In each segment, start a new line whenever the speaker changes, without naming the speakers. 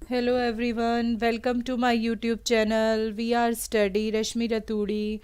Hello everyone, welcome to my YouTube channel. We are study Rashmi Raturi.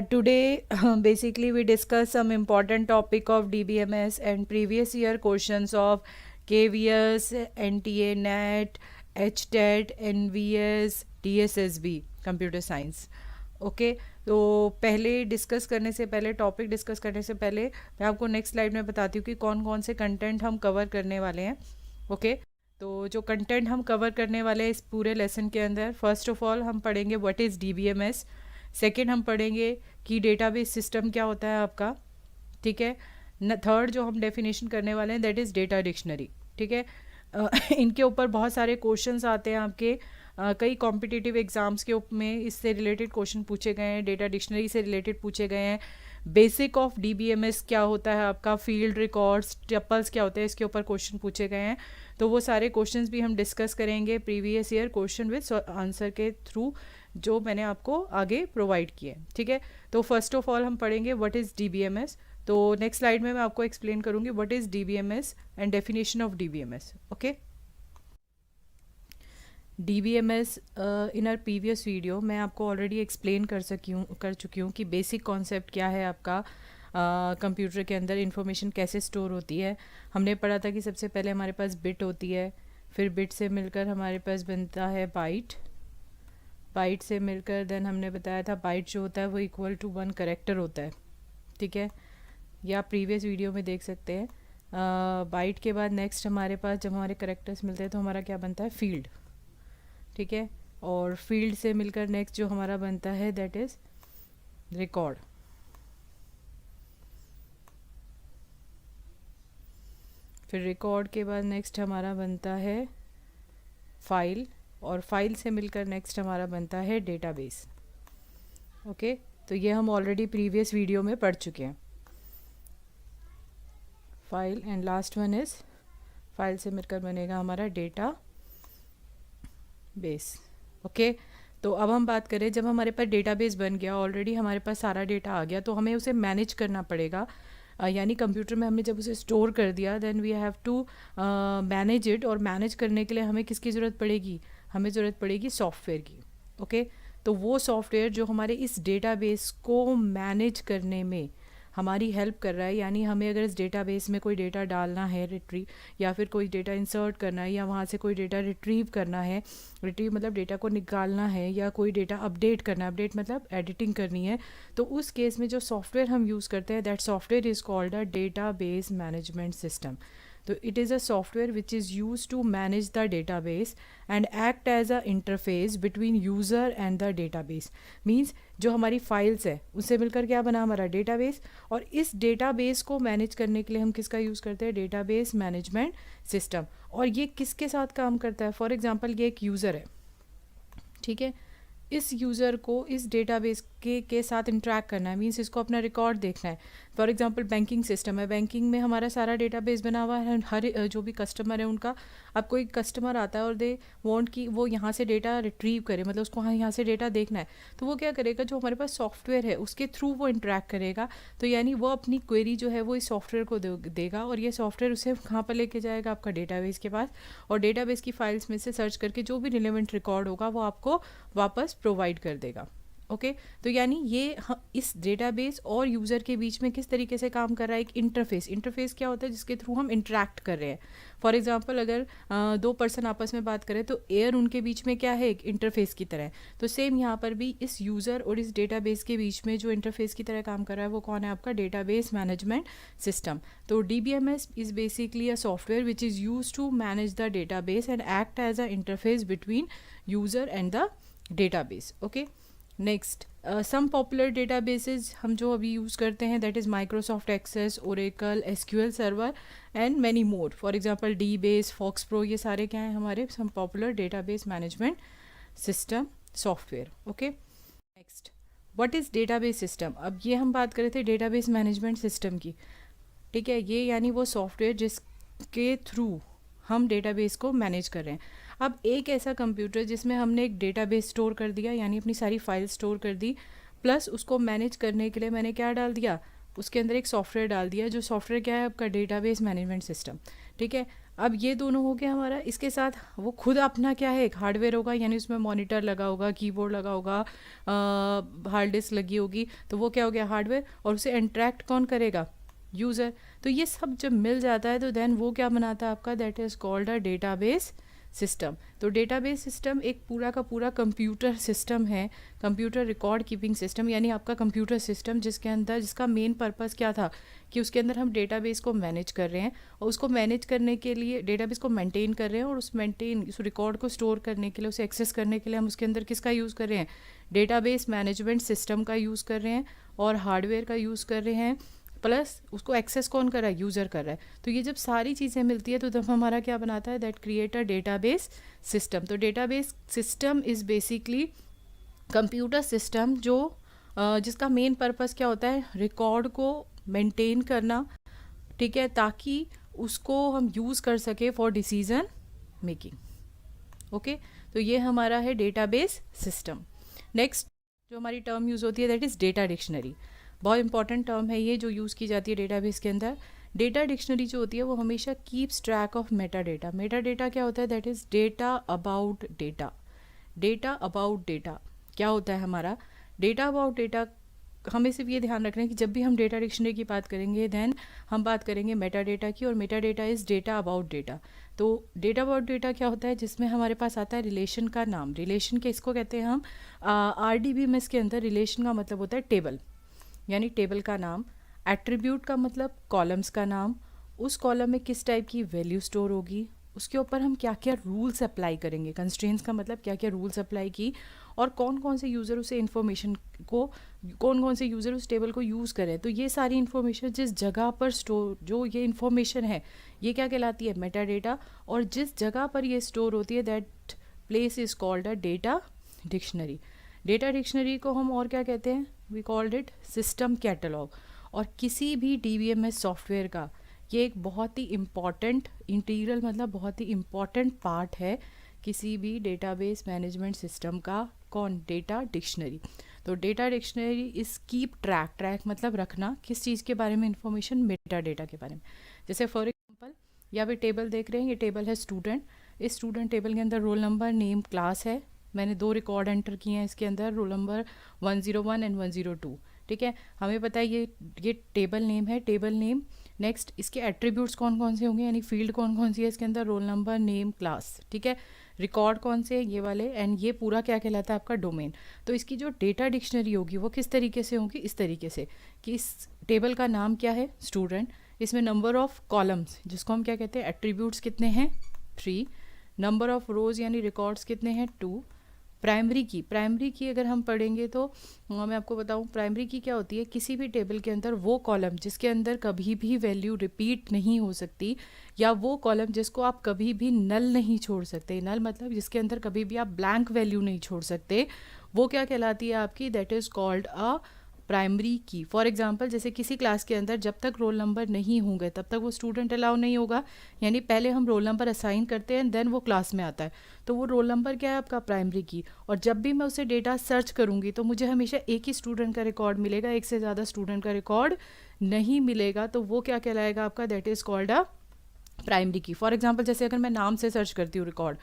Today basically we discuss some important topic of DBMS and previous year questions of KVS, NTA, NET, HTET, NVS, DSSB, Computer Science. Okay तो पहले discuss करने से पहले topic discuss करने से पहले मैं आपको नेक्स्ट स्लाइड में बताती हूँ कि कौन कौन से कंटेंट हम कवर करने वाले हैं. ओके तो जो कंटेंट हम कवर करने वाले हैं इस पूरे लेसन के अंदर, फर्स्ट ऑफ ऑल हम पढ़ेंगे व्हाट इज़ डीबीएमएस. सेकंड हम पढ़ेंगे कि डेटाबेस सिस्टम क्या होता है आपका. ठीक है. थर्ड जो हम डेफिनेशन करने वाले हैं दैट इज़ डेटा डिक्शनरी. ठीक है. इनके ऊपर बहुत सारे क्वेश्चंस आते हैं आपके. कई कॉम्पिटिटिव एग्जाम्स के में इससे रिलेटेड क्वेश्चन पूछे गए हैं, डेटा डिक्शनरी से रिलेटेड पूछे गए हैं. बेसिक ऑफ डीबीएमएस क्या होता है आपका, फील्ड रिकॉर्ड्स, टपल्स क्या होते हैं, इसके ऊपर क्वेश्चन पूछे गए हैं. तो वो सारे क्वेश्चंस भी हम डिस्कस करेंगे previous year question with answer के थ्रू जो मैंने आपको आगे प्रोवाइड किए. ठीक है. तो फर्स्ट ऑफ ऑल हम पढ़ेंगे व्हाट इज़ डीबीएमएस. तो नेक्स्ट स्लाइड में मैं आपको एक्सप्लेन करूंगी what is DBMS and definition of DBMS. Okay. DBMS in our previous video मैं आपको ऑलरेडी एक्सप्लेन कर चुकी हूँ कि बेसिक कॉन्सेप्ट क्या है आपका. कंप्यूटर के अंदर इंफॉर्मेशन कैसे स्टोर होती है. हमने पढ़ा था कि सबसे पहले हमारे पास बिट होती है, फिर बिट से मिलकर हमारे पास बनता है बाइट. बाइट से मिलकर देन हमने बताया था बाइट जो होता है वो इक्वल टू 1 करेक्टर होता है. ठीक है. या आप प्रीवियस वीडियो में देख सकते हैं. बाइट के बाद नेक्स्ट हमारे पास जब हमारे करेक्टर्स मिलते हैं तो हमारा क्या बनता है, फील्ड. ठीक है. और फील्ड से मिलकर नेक्स्ट जो हमारा बनता है दैट इज रिकॉर्ड. फिर रिकॉर्ड के बाद नेक्स्ट हमारा बनता है फाइल, और फाइल से मिलकर नेक्स्ट हमारा बनता है डेटाबेस. ओके. तो ये हम ऑलरेडी प्रीवियस वीडियो में पढ़ चुके हैं. File and last one is file से मिलकर बनेगा हमारा डेटा बेस. ओके. तो अब हम बात करें, जब हमारे पास डेटाबेस बन गया, ऑलरेडी हमारे पास सारा डेटा आ गया, तो हमें उसे मैनेज करना पड़ेगा. यानी कंप्यूटर में हमने जब उसे स्टोर कर दिया then we have to manage it. और मैनेज करने के लिए हमें किसकी ज़रूरत पड़ेगी, हमें ज़रूरत पड़ेगी सॉफ्टवेयर की. ओके. तो वो सॉफ्टवेयर जो हमारे इस डेटाबेस को मैनेज करने में हमारी हेल्प कर रहा है. यानी हमें अगर इस डेटाबेस में कोई डेटा डालना है, रिट्रीव, या फिर कोई डेटा इंसर्ट करना है, या वहाँ से कोई डेटा रिट्रीव करना है, रिट्रीव मतलब डेटा को निकालना है, या कोई डेटा अपडेट करना है, अपडेट मतलब एडिटिंग करनी है, तो उस केस में जो सॉफ्टवेयर हम यूज़ करते हैं that software is called a database management system. तो it is a software which is use to manage the database and act as a interface between user and the database. Means जो हमारी files है उससे मिलकर क्या बना हमारा database, और इस डेटाबेस को मैनेज करने के लिए हम किसका यूज़ करते हैं, डेटाबेस मैनेजमेंट सिस्टम. और ये किसके साथ काम करता है, फॉर एग्जांपल ये एक यूज़र है. ठीक है. इस यूज़र को इस डेटाबेस के साथ इंटरेक्ट करना है, मीन्स इसको अपना रिकॉर्ड देखना है. फॉर एग्जांपल बैंकिंग सिस्टम है, बैंकिंग में हमारा सारा डेटाबेस बना हुआ है. हर जो भी कस्टमर है उनका, अब कोई कस्टमर आता है और दे वांट कि वो यहाँ से डेटा रिट्रीव करे, मतलब उसको यहाँ से डेटा देखना है, तो वो क्या करेगा, जो हमारे पास सॉफ्टवेयर है उसके थ्रू वो इंटरेक्ट करेगा. तो यानी वो अपनी क्वेरी जो है वो इस सॉफ्टवेयर को देगा, और ये सॉफ्टवेयर उसे कहाँ पर लेके जाएगा, आपका डेटाबेस के पास, और डेटाबेस की फाइल्स में से सर्च करके जो भी रिलेवेंट रिकॉर्ड होगा वो आपको वापस प्रोवाइड कर देगा. ओके. तो यानी ये इस डेटाबेस और यूज़र के बीच में किस तरीके से काम कर रहा है, एक इंटरफेस. इंटरफेस क्या होता है, जिसके थ्रू हम इंटरेक्ट कर रहे हैं. फॉर एग्जांपल अगर दो पर्सन आपस में बात करें तो एयर उनके बीच में क्या है, एक इंटरफेस की तरह. तो सेम यहाँ पर भी इस यूज़र और इस डेटाबेस के बीच में जो इंटरफेस की तरह काम कर रहा है वो कौन है, आपका डेटाबेस मैनेजमेंट सिस्टम. तो DBMS is basically a software which is use to manage the database and act as a interface between user and the database. Okay. Next some popular databases हम जो अभी यूज़ करते हैं that is Microsoft Access, Oracle, SQL server and many more. For example DBase, FoxPro, ये सारे क्या हैं हमारे some popular database management system software. Okay. Next what is database system. अब ये हम बात कर रहे थे डेटाबेस मैनेजमेंट सिस्टम की. ठीक है. ये यानी वो सॉफ्टवेयर जिसके थ्रू हम डेटाबेस को मैनेज कर रहे हैं. अब एक ऐसा कंप्यूटर जिसमें हमने एक डेटाबेस स्टोर कर दिया, यानी अपनी सारी फाइल स्टोर कर दी, प्लस उसको मैनेज करने के लिए मैंने क्या डाल दिया, उसके अंदर एक सॉफ्टवेयर डाल दिया. जो सॉफ्टवेयर क्या है, आपका डेटाबेस मैनेजमेंट सिस्टम. ठीक है. अब ये दोनों हो गया हमारा, इसके साथ वो खुद अपना क्या है, एक हार्डवेयर होगा, यानी उसमें मॉनिटर लगा होगा, कीबोर्ड लगा होगा, हार्ड डिस्क लगी होगी, तो वो क्या हो गया हार्डवेयर, और उसे इंटरेक्ट कौन करेगा, यूज़र। तो ये सब जब मिल जाता है तो देन वो क्या बनाता है आपका, that is called a database system. तो डेटाबेस सिस्टम एक पूरा का पूरा कंप्यूटर सिस्टम है, कंप्यूटर रिकॉर्ड कीपिंग सिस्टम, यानी आपका कंप्यूटर सिस्टम जिसके अंदर, जिसका मेन पर्पस क्या था कि उसके अंदर हम डेटाबेस को मैनेज कर रहे हैं, और उसको मैनेज करने के लिए डेटाबेस को मेंटेन कर रहे हैं, और उस रिकॉर्ड को स्टोर करने के लिए, उसे एक्सेस करने के लिए हम उसके अंदर किसका यूज़ कर रहे हैं, डेटाबेस मैनेजमेंट सिस्टम का यूज़ कर रहे हैं, और हार्डवेयर का यूज़ कर रहे हैं, प्लस उसको एक्सेस कौन कर रहा है, यूज़र कर रहा है। तो ये जब सारी चीज़ें मिलती है तो तब हमारा क्या बनाता है, that create a database system. तो database system is basically computer system जो जिसका मेन पर्पस क्या होता है, रिकॉर्ड को मेंटेन करना, ठीक है, ताकि उसको हम यूज़ कर सके फॉर डिसीजन मेकिंग। ओके, तो ये हमारा है डेटाबेस सिस्टम। नेक्स्ट जो हमारी टर्म यूज़ होती है दैट इज़ डेटा डिक्शनरी। बहुत इंपॉर्टेंट टर्म है ये, जो यूज़ की जाती है डेटाबेस के अंदर। डेटा डिक्शनरी जो होती है वो हमेशा keeps track of Meta data. Meta data क्या होता है, that is data about data. Data about data क्या होता है हमारा, डेटा अबाउट डेटा। हमें सिर्फ ये ध्यान रखना है कि जब भी हम डेटा डिक्शनरी की बात करेंगे देन हम बात करेंगे मेटा डेटा की, और Meta data is data about data. तो डेटा अबाउट डेटा क्या होता है, जिसमें हमारे पास आता है रिलेशन का नाम। रिलेशन के इसको कहते हैं हम RDBMS के अंदर रिलेशन का मतलब होता है टेबल, यानी टेबल का नाम। एट्रीब्यूट का मतलब कॉलम्स का नाम, उस कॉलम में किस टाइप की वैल्यू स्टोर होगी, उसके ऊपर हम क्या क्या रूल्स अप्लाई करेंगे। कंस्ट्रेंट्स का मतलब क्या क्या रूल्स अप्लाई की, और कौन कौन से यूज़र उसे इन्फॉर्मेशन को, कौन कौन से यूज़र उस टेबल को यूज़ करें। तो ये सारी इन्फॉर्मेशन जिस जगह पर स्टोर, जो ये इन्फॉर्मेशन है ये क्या कहलाती है, मेटा डेटा। और जिस जगह पर ये स्टोर होती है that place is called a data dictionary. Data dictionary को हम और क्या कहते हैं, we called it system catalogue. और किसी भी DBMS सॉफ्टवेयर का ये एक बहुत ही इम्पॉर्टेंट इंटीग्रल, मतलब बहुत ही इम्पॉर्टेंट पार्ट है किसी भी डेटाबेस मैनेजमेंट सिस्टम का। कौन, डेटा डिक्शनरी। तो data dictionary is keep track, track मतलब रखना, किस चीज़ के बारे में, इंफॉर्मेशन, मेटा डेटा के बारे में। जैसे फॉर एग्जांपल यहाँ पे टेबल देख रहे हैं, ये टेबल है स्टूडेंट। इस स्टूडेंट टेबल के अंदर रोल नंबर, नेम, क्लास है। मैंने 2 रिकॉर्ड एंटर किए हैं इसके अंदर, रोल नंबर 101 एंड 102। ठीक है, हमें पता है ये टेबल नेम है, टेबल नेम। नेक्स्ट इसके एट्रीब्यूट्स कौन कौन से होंगे, यानी फील्ड कौन कौन सी है इसके अंदर, रोल नंबर, नेम, क्लास। ठीक है, रिकॉर्ड कौन से, ये वाले, एंड ये पूरा क्या कहलाता है आपका डोमेन। तो इसकी जो डेटा डिक्शनरी होगी वो किस तरीके से होगी, इस तरीके से कि इस टेबल का नाम क्या है, स्टूडेंट। इसमें नंबर ऑफ कॉलम्स जिसको हम क्या कहते हैं, एट्रीब्यूट्स कितने हैं, 3। नंबर ऑफ रोज यानी रिकॉर्ड्स कितने हैं, 2। प्राइमरी की अगर हम पढ़ेंगे तो मैं आपको बताऊं, प्राइमरी की क्या होती है, किसी भी टेबल के अंदर वो कॉलम जिसके अंदर कभी भी वैल्यू रिपीट नहीं हो सकती, या वो कॉलम जिसको आप कभी भी नल नहीं छोड़ सकते। नल मतलब जिसके अंदर कभी भी आप ब्लैंक वैल्यू नहीं छोड़ सकते, वो क्या कहलाती है आपकी, that is called a primary की। फॉर एग्जांपल जैसे किसी क्लास के अंदर जब तक रोल नंबर नहीं होंगे तब तक वो स्टूडेंट अलाउ नहीं होगा, यानी पहले हम रोल नंबर असाइन करते हैं देन वो क्लास में आता है, तो वो रोल नंबर क्या है आपका, प्राइमरी की। और जब भी मैं उसे डेटा सर्च करूँगी तो मुझे हमेशा एक ही स्टूडेंट का रिकॉर्ड मिलेगा, एक से ज़्यादा स्टूडेंट का रिकॉर्ड नहीं मिलेगा, तो वो क्या कहलाएगा आपका, that is called a primary की। फॉर एग्जाम्पल जैसे अगर मैं नाम से सर्च करती हूँ रिकॉर्ड,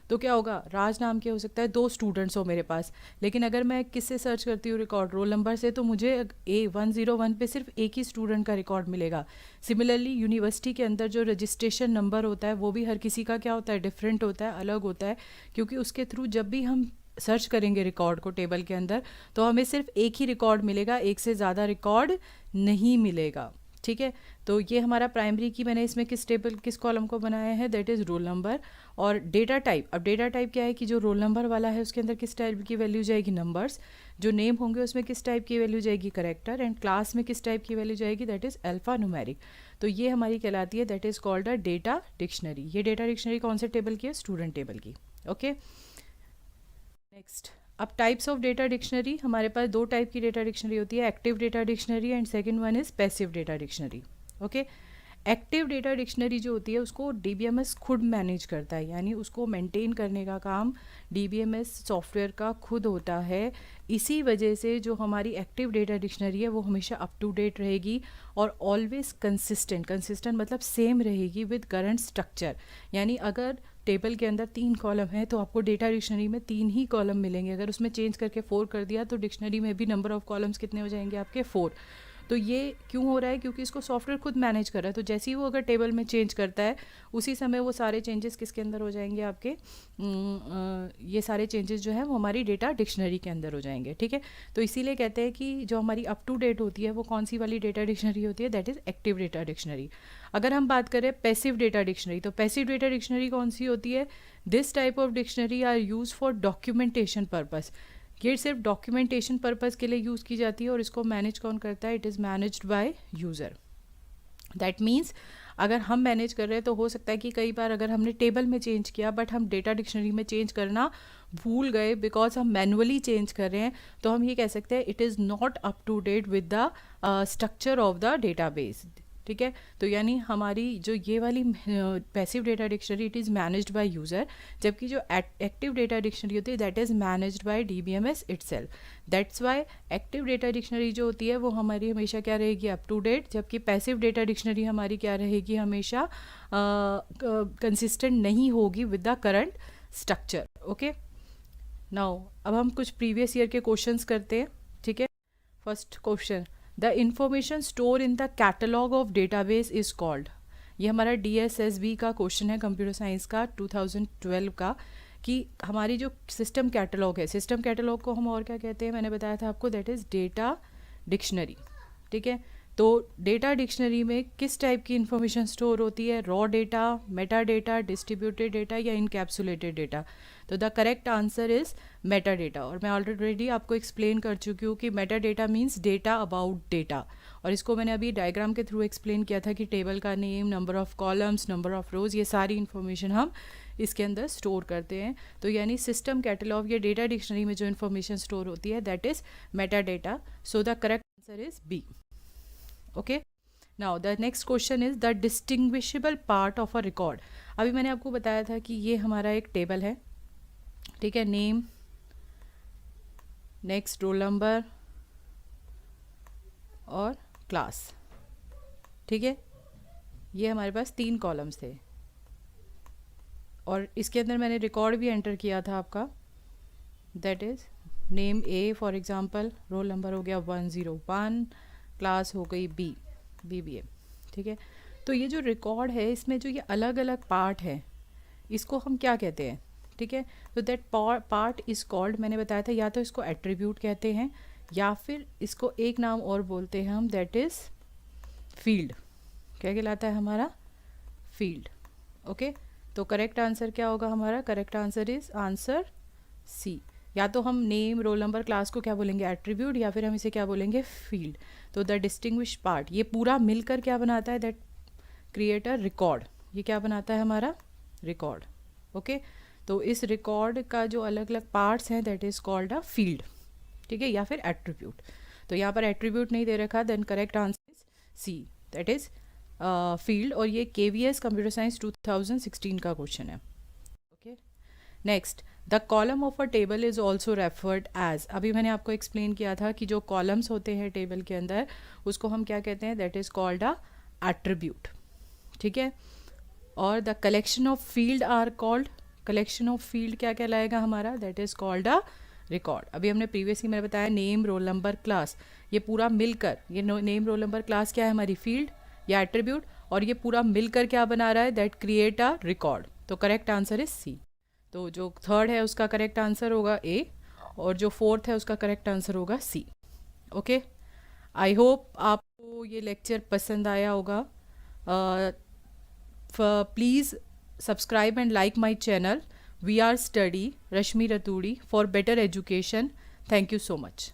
तो क्या होगा, राज नाम के हो सकता है 2 स्टूडेंट्स हो मेरे पास, लेकिन अगर मैं किससे सर्च करती हूँ रिकॉर्ड, रोल नंबर से, तो मुझे A101 पे सिर्फ एक ही स्टूडेंट का रिकॉर्ड मिलेगा। सिमिलरली यूनिवर्सिटी के अंदर जो रजिस्ट्रेशन नंबर होता है वो भी हर किसी का क्या होता है, डिफरेंट होता है, अलग होता है, क्योंकि उसके थ्रू जब भी हम सर्च करेंगे रिकॉर्ड को टेबल के अंदर तो हमें सिर्फ एक ही रिकॉर्ड मिलेगा, एक से ज़्यादा रिकॉर्ड नहीं मिलेगा। ठीक है, तो ये हमारा प्राइमरी की, मैंने इसमें किस टेबल, किस कॉलम को बनाया है, दैट इज़ रोल नंबर। और डेटा टाइप, अब डेटा टाइप क्या है कि जो रोल नंबर वाला है उसके अंदर किस टाइप की वैल्यू जाएगी, नंबर्स। जो नेम होंगे उसमें किस टाइप की वैल्यू जाएगी, करेक्टर। एंड क्लास में किस टाइप की वैल्यू जाएगी, दैट इज़ अल्फा न्यूमेरिक। तो ये हमारी कहलाती है, that is called a data dictionary. ये डेटा डिक्शनरी कौन से टेबल की है, स्टूडेंट टेबल की। ओके, नेक्स्ट अब टाइप्स ऑफ डेटा डिक्शनरी, हमारे पास 2 टाइप की डेटा डिक्शनरी होती है, active data dictionary and second one is passive data dictionary. Okay, active data dictionary जो होती है उसको DBMS खुद मैनेज करता है, यानी उसको मेंटेन करने का काम DBMS सॉफ्टवेयर का खुद होता है। इसी वजह से जो हमारी एक्टिव डेटा डिक्शनरी है वो हमेशा अप टू डेट रहेगी और ऑलवेज कंसिस्टेंट मतलब सेम रहेगी विद करंट स्ट्रक्चर। यानी अगर टेबल के अंदर 3 कॉलम है तो आपको डेटा डिक्शनरी में 3 ही कॉलम मिलेंगे। अगर उसमें चेंज करके 4 कर दिया तो डिक्शनरी में भी नंबर ऑफ कॉलम्स कितने हो जाएंगे आपके 4। तो ये क्यों हो रहा है? क्योंकि इसको सॉफ्टवेयर खुद मैनेज कर रहा है। तो जैसे ही वो अगर टेबल में चेंज करता है उसी समय वो सारे चेंजेस किसके अंदर हो जाएंगे आपके ये सारे चेंजेस जो है वो हमारी डेटा डिक्शनरी के अंदर हो जाएंगे। ठीक है, तो इसीलिए कहते हैं कि जो हमारी अप टू डेट होती है वो कौन सी वाली डेटा डिक्शनरी होती है? That is active data dictionary. अगर हम बात करें पैसिव डेटा डिक्शनरी, तो पैसिव डेटा डिक्शनरी कौन सी होती है? This type of dictionary are use for documentation purpose. ये सिर्फ डॉक्यूमेंटेशन पर्पस के लिए यूज़ की जाती है और इसको मैनेज कौन करता है? It is managed by user. That means अगर हम मैनेज कर रहे हैं तो हो सकता है कि कई बार अगर हमने टेबल में चेंज किया बट हम डेटा डिक्शनरी में चेंज करना भूल गए बिकॉज हम मैनुअली चेंज कर रहे हैं, तो हम ये कह सकते हैं it is not up to date with the structure of the database. ठीक है, तो यानी हमारी जो ये वाली passive data dictionary it is managed by user, जबकि जो एक्टिव डेटा डिक्शनरी होती है that is managed by DBMS itself. That's why active data dictionary जो होती है वो हमारी हमेशा क्या रहेगी? अप टू डेट, जबकि पैसिव डेटा डिक्शनरी हमारी क्या रहेगी? हमेशा कंसिस्टेंट नहीं होगी with the current structure. Okay, now अब हम कुछ प्रीवियस ईयर के क्वेश्चंस करते हैं। ठीक है, first question, the information store in the catalogue of database is called. ये हमारा DSSB का क्वेश्चन है, कंप्यूटर साइंस का 2012 का, कि हमारी जो सिस्टम कैटलॉग है, सिस्टम कैटलॉग को हम और क्या कहते हैं? मैंने बताया था आपको, दैट इज़ डेटा डिक्शनरी। ठीक है, तो डेटा डिक्शनरी में किस टाइप की इंफॉर्मेशन स्टोर होती है? Raw data, Meta data, distributed data या इनकैप्सुलेटेड डेटा? तो the correct answer is meta data. और मैं ऑलरेडी आपको एक्सप्लेन कर चुकी हूँ कि Meta data means data about data, और इसको मैंने अभी डायग्राम के थ्रू एक्सप्लेन किया था कि टेबल का name, number of columns, number of रोज, ये सारी इन्फॉर्मेशन हम इसके अंदर स्टोर करते हैं। तो यानी सिस्टम कैटलॉग या डेटा डिक्शनरी में जो इन्फॉर्मेशन स्टोर होती है that is meta data. So the correct answer is B. Okay, now the next question is the distinguishable part of a record. अभी मैंने आपको बताया था कि ये हमारा एक टेबल है। ठीक है, नेम, नेक्स्ट रोल नंबर और क्लास। ठीक है, ये हमारे पास 3 कॉलम्स थे और इसके अंदर मैंने रिकॉर्ड भी एंटर किया था आपका, that is name A for example, roll number हो गया 101, क्लास हो गई BBA। ठीक है, तो ये जो रिकॉर्ड है इसमें जो ये अलग अलग पार्ट है इसको हम क्या कहते हैं? ठीक है, तो दैट पार्ट इज़ कॉल्ड, मैंने बताया था, या तो इसको एट्रीब्यूट कहते हैं या फिर इसको एक नाम और बोलते हैं हम, दैट इज़ फील्ड। क्या कहलाता है हमारा? फील्ड। ओके, तो करेक्ट आंसर क्या होगा हमारा? Correct answer is answer C। या तो हम नेम, रोल नंबर, क्लास को क्या बोलेंगे? एट्रीब्यूट, या फिर हम इसे क्या बोलेंगे? फील्ड। तो द डिस्टिंग्विश पार्ट ये पूरा मिलकर क्या बनाता है? That create a record. ये क्या बनाता है हमारा? रिकॉर्ड। ओके, तो इस रिकॉर्ड का जो अलग अलग पार्ट्स हैं that is called a field. ठीक है, या फिर एट्रीब्यूट। तो यहाँ पर एट्रीब्यूट नहीं दे रखा, then correct answer is C, that is field. और ये KVS कंप्यूटर साइंस 2016 का क्वेश्चन है। Okay, next, the column of a table is also referred as. अभी मैंने आपको एक्सप्लेन किया था कि जो कॉलम्स होते हैं टेबल के अंदर उसको हम क्या कहते हैं? That is called a attribute. ठीक है, और the collection of field are called, collection of field क्या कहलाएगा हमारा? That is called a record. अभी हमने प्रीवियसली मैंने बताया नेम, रोल नंबर, क्लास, ये पूरा मिलकर, ये नेम, रोल नंबर, क्लास क्या है हमारी? फील्ड या एट्रीब्यूट, और ये पूरा मिलकर क्या बना रहा है? That create a record. तो करेक्ट आंसर इज C। तो जो थर्ड है उसका करेक्ट आंसर होगा A, और जो फोर्थ है उसका करेक्ट आंसर होगा C। ओके, आई होप आपको ये लेक्चर पसंद आया होगा। Please subscribe and like my channel. We are study Rashmi Raturi for better education. Thank you so much.